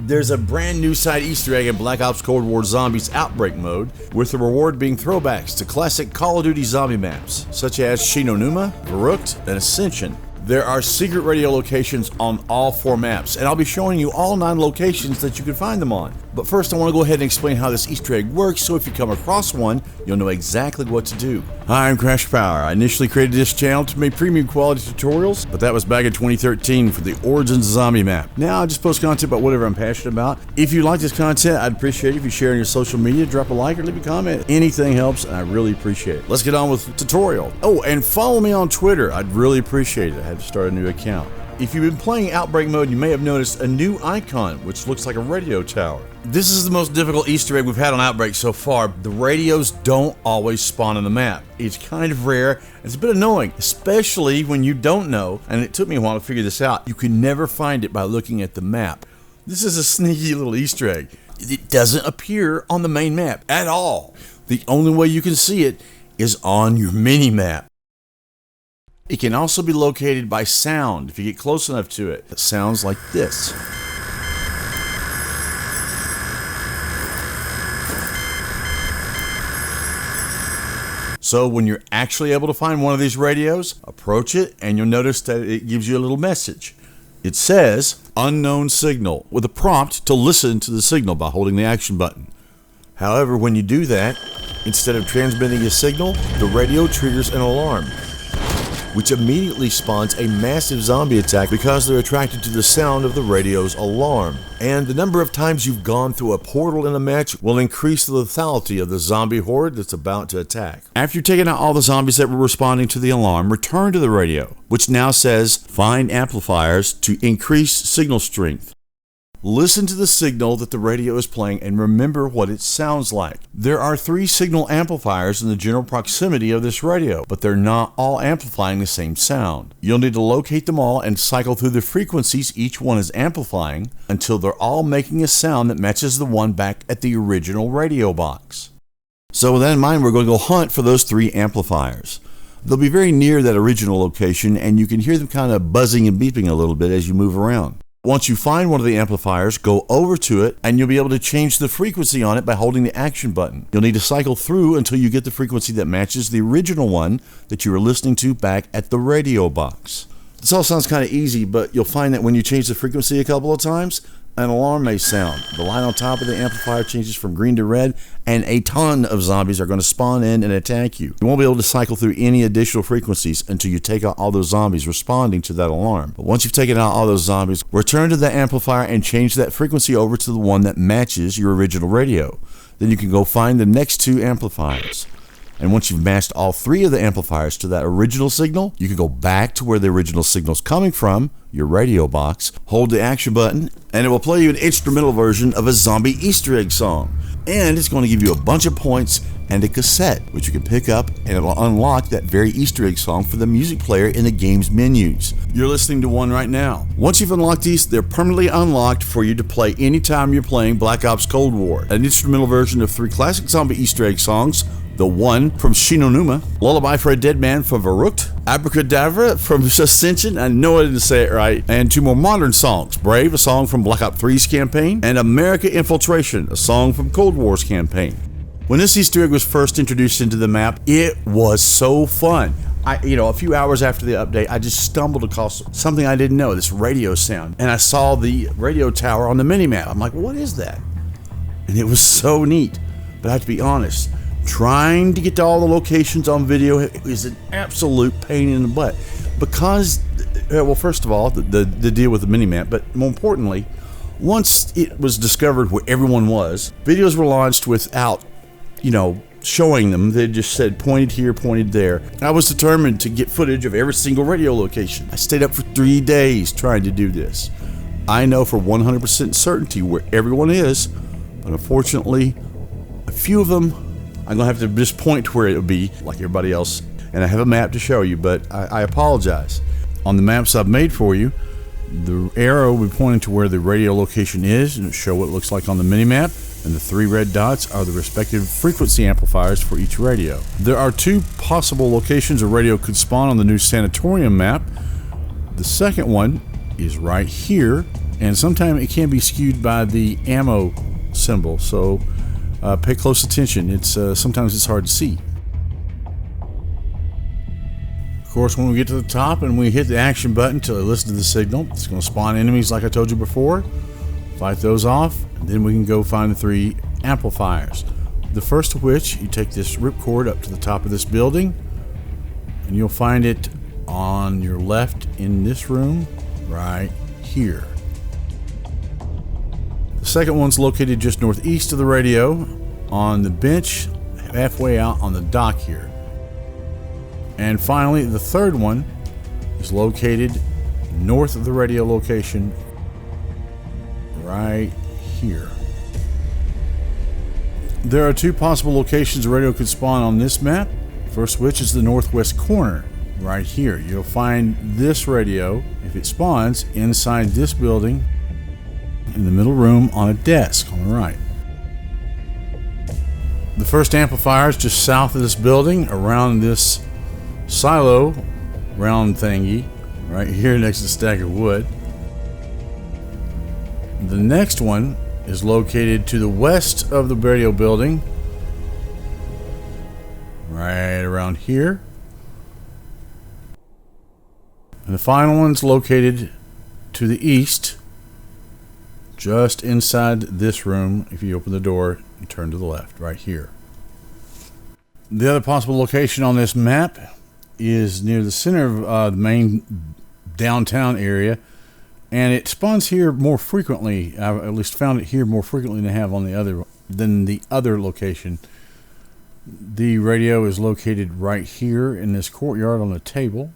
There's a brand new side Easter egg in Black Ops Cold War Zombies Outbreak mode, with the reward being throwbacks to classic Call of Duty zombie maps, such as Shinonuma, Verrückt, and Ascension. There are secret radio locations on all 4 maps, and I'll be showing you all 9 locations that you can find them on. But first I want to go ahead and explain how this Easter egg works, so if you come across one, you'll know exactly what to do. Hi, I'm Crash Power. I initially created this channel to make premium quality tutorials, but that was back in 2013 for the Origins zombie map. Now I just post content about whatever I'm passionate about. If you like this content, I'd appreciate it if you share it on your social media, drop a like or leave a comment. Anything helps, and I really appreciate it. Let's get on with the tutorial. Oh, and follow me on Twitter. I'd really appreciate it. I had to start a new account. If you've been playing Outbreak mode, you may have noticed a new icon, which looks like a radio tower. This is the most difficult Easter egg we've had on Outbreak so far. The radios don't always spawn on the map. It's kind of rare. It's a bit annoying, especially when you don't know, and it took me a while to figure this out. You can never find it by looking at the map. This is a sneaky little Easter egg. It doesn't appear on the main map at all. The only way you can see it is on your mini-map. It can also be located by sound if you get close enough to it. It sounds like this. So when you're actually able to find one of these radios, approach it and you'll notice that it gives you a little message. It says, unknown signal, with a prompt to listen to the signal by holding the action button. However, when you do that, instead of transmitting a signal, the radio triggers an alarm, which immediately spawns a massive zombie attack because they're attracted to the sound of the radio's alarm. And the number of times you've gone through a portal in a match will increase the lethality of the zombie horde that's about to attack. After you've taken out all the zombies that were responding to the alarm, return to the radio, which now says, find amplifiers to increase signal strength. Listen to the signal that the radio is playing and remember what it sounds like. There are 3 signal amplifiers in the general proximity of this radio, but they're not all amplifying the same sound. You'll need to locate them all and cycle through the frequencies each one is amplifying until they're all making a sound that matches the one back at the original radio box. So with that in mind, we're going to go hunt for those 3 amplifiers. They'll be very near that original location, and you can hear them kind of buzzing and beeping a little bit as you move around. Once you find one of the amplifiers, go over to it and you'll be able to change the frequency on it by holding the action button. You'll need to cycle through until you get the frequency that matches the original one that you were listening to back at the radio box. This all sounds kind of easy, but you'll find that when you change the frequency a couple of times, an alarm may sound. The light on top of the amplifier changes from green to red, and a ton of zombies are going to spawn in and attack you. You won't be able to cycle through any additional frequencies until you take out all those zombies responding to that alarm. But once you've taken out all those zombies, return to the amplifier and change that frequency over to the one that matches your original radio. Then you can go find the next 2 amplifiers. And once you've matched all 3 of the amplifiers to that original signal, you can go back to where the original signal's coming from, your radio box, hold the action button, and it will play you an instrumental version of a zombie Easter egg song. And it's going to give you a bunch of points and a cassette, which you can pick up, and it will unlock that very Easter egg song for the music player in the game's menus. You're listening to one right now. Once you've unlocked these, they're permanently unlocked for you to play anytime you're playing Black Ops Cold War, an instrumental version of 3 classic zombie Easter egg songs. The one from Shinonuma, Lullaby for a Dead Man from Verrückt, Abracadabra from Ascension, I know I didn't say it right, and 2 more modern songs, Brave, a song from Black Ops 3's campaign, and America Infiltration, a song from Cold War's campaign. When this Easter egg was first introduced into the map, it was so fun. A few hours after the update, I just stumbled across something I didn't know, this radio sound, and I saw the radio tower on the minimap. I'm like, what is that? And it was so neat, but I have to be honest, trying to get to all the locations on video is an absolute pain in the butt because, well, first of all, the deal with the minimap, but more importantly, once it was discovered where everyone was, videos were launched without, showing them. They just said pointed here, pointed there. I was determined to get footage of every single radio location. I stayed up for 3 days trying to do this. I know for 100% certainty where everyone is, but unfortunately, a few of them I'm going to have to just point to where it would be, like everybody else. And I have a map to show you, but I apologize. On the maps I've made for you, the arrow will be pointing to where the radio location is, and it'll show what it looks like on the mini-map. And the 3 red dots are the respective frequency amplifiers for each radio. There are 2 possible locations a radio could spawn on the new Sanatorium map. The second one is right here And sometimes it can be skewed by the ammo symbol, so pay close attention. Sometimes it's hard to see. Of course, when we get to the top and we hit the action button to listen to the signal, it's going to spawn enemies like I told you before. Fight those off, and then we can go find the 3 amplifiers. The first of which, you take this ripcord up to the top of this building, and you'll find it on your left in this room right here. The second one's located just northeast of the radio on the bench halfway out on the dock here. And finally, the third one is located north of the radio location right here. There are 2 possible locations the radio could spawn on this map. First of which is the northwest corner right here. You'll find this radio, if it spawns, inside this building in the middle room on a desk on the right. The first amplifier is just south of this building around this silo round thingy right here next to the stack of wood. The next one is located to the west of the radio building right around here. And the final one's located to the east, just inside this room if you open the door and turn to the left, right here. The other possible location on this map is near the center of the main downtown area, and it spawns here more frequently. I've at least found it here more frequently than I have on the other location. The radio is located right here in this courtyard on the table.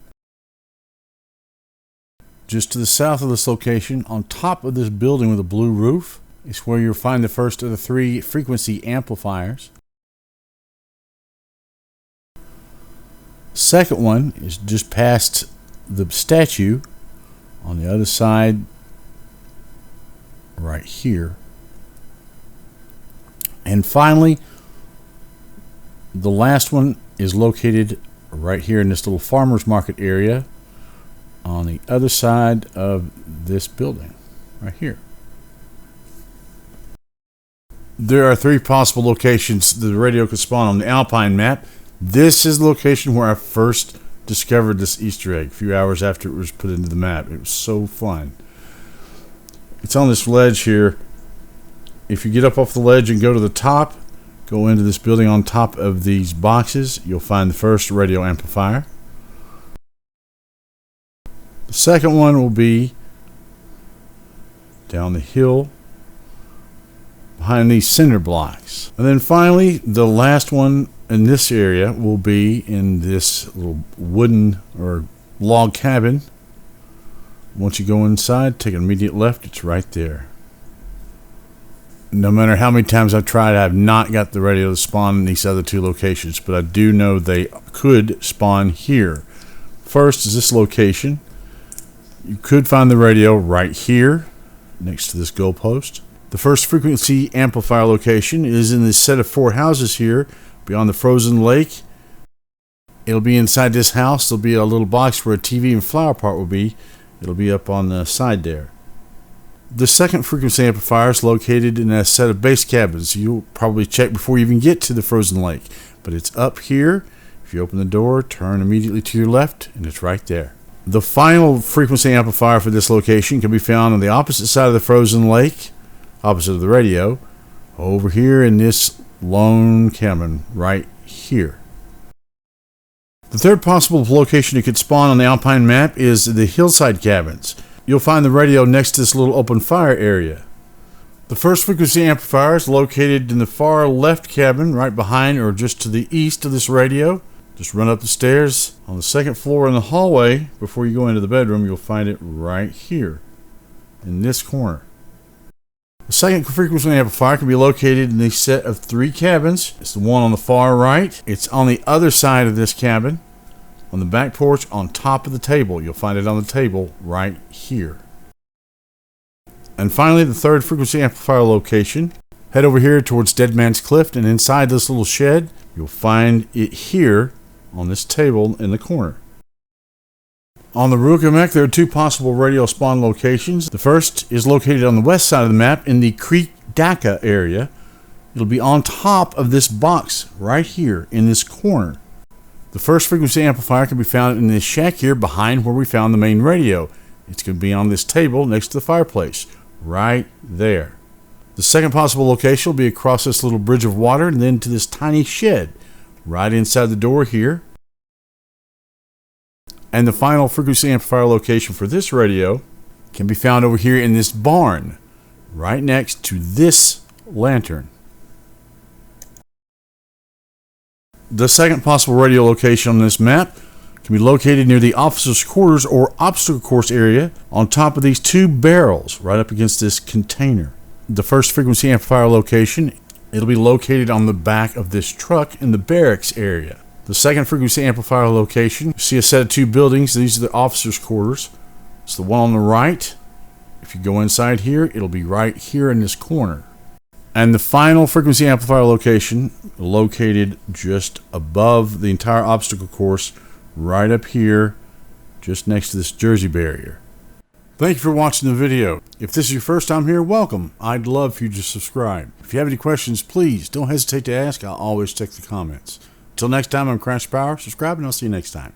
Just to the south of this location, on top of this building with a blue roof, is where you'll find the first of the 3 frequency amplifiers. Second one is just past the statue on the other side right here. And finally, the last one is located right here in this little farmer's market area on the other side of this building right here. There are 3 possible locations the radio could spawn on the Alpine map. This is the location where I first discovered this Easter egg a few hours after it was put into the map. It was so fun. It's on this ledge here. If you get up off the ledge and go to the top, go into this building on top of these boxes, you'll find the first radio amplifier. The second one will be down the hill behind these cinder blocks. And then finally, the last one in this area will be in this little wooden or log cabin. Once you go inside, take an immediate left, it's right there. No matter how many times I've tried, I have not got the radio to spawn in these other 2 locations, but I do know they could spawn here. First is this location. You could find the radio right here next to this goalpost. The first frequency amplifier location is in this set of 4 houses here beyond the frozen lake. It'll be inside this house. There'll be a little box where a TV and flower pot will be. It'll be up on the side there. The second frequency amplifier is located in a set of base cabins. You'll probably check before you even get to the frozen lake, but it's up here. If you open the door, turn immediately to your left, and it's right there. The final frequency amplifier for this location can be found on the opposite side of the frozen lake, opposite of the radio, over here in this lone cabin right here. The third possible location it could spawn on the Alpine map is the hillside cabins. You'll find the radio next to this little open fire area. The first frequency amplifier is located in the far left cabin right behind or just to the east of this radio. Just run up the stairs on the second floor in the hallway. Before you go into the bedroom, you'll find it right here in this corner. The second frequency amplifier can be located in the set of 3 cabins. It's the one on the far right. It's on the other side of this cabin, on the back porch, on top of the table. You'll find it on the table right here. And finally, the third frequency amplifier location. Head over here towards Dead Man's Cliff, and inside this little shed, you'll find it here on this table in the corner. On the Ruka mech, there are two possible radio spawn locations. The first is located on the west side of the map in the Creek Daka area. It'll be on top of this box right here in this corner. The first frequency amplifier can be found in this shack here behind where we found the main radio. It's going to be on this table next to the fireplace, right there. The second possible location will be across this little bridge of water and then to this tiny shed right inside the door here. And the final frequency amplifier location for this radio can be found over here in this barn, right next to this lantern. The second possible radio location on this map can be located near the officers' quarters or obstacle course area on top of these two barrels right up against this container. The first frequency amplifier location, it'll be located on the back of this truck in the barracks area. The second frequency amplifier location, you see a set of two buildings. These are the officers' quarters. It's the one on the right. If you go inside here, it'll be right here in this corner. And the final frequency amplifier location, located just above the entire obstacle course, right up here, just next to this Jersey barrier. Thank you for watching the video. If this is your first time here, welcome. I'd love for you to subscribe. If you have any questions, please don't hesitate to ask. I'll always check the comments. Until next time, I'm Crash Power. Subscribe and I'll see you next time.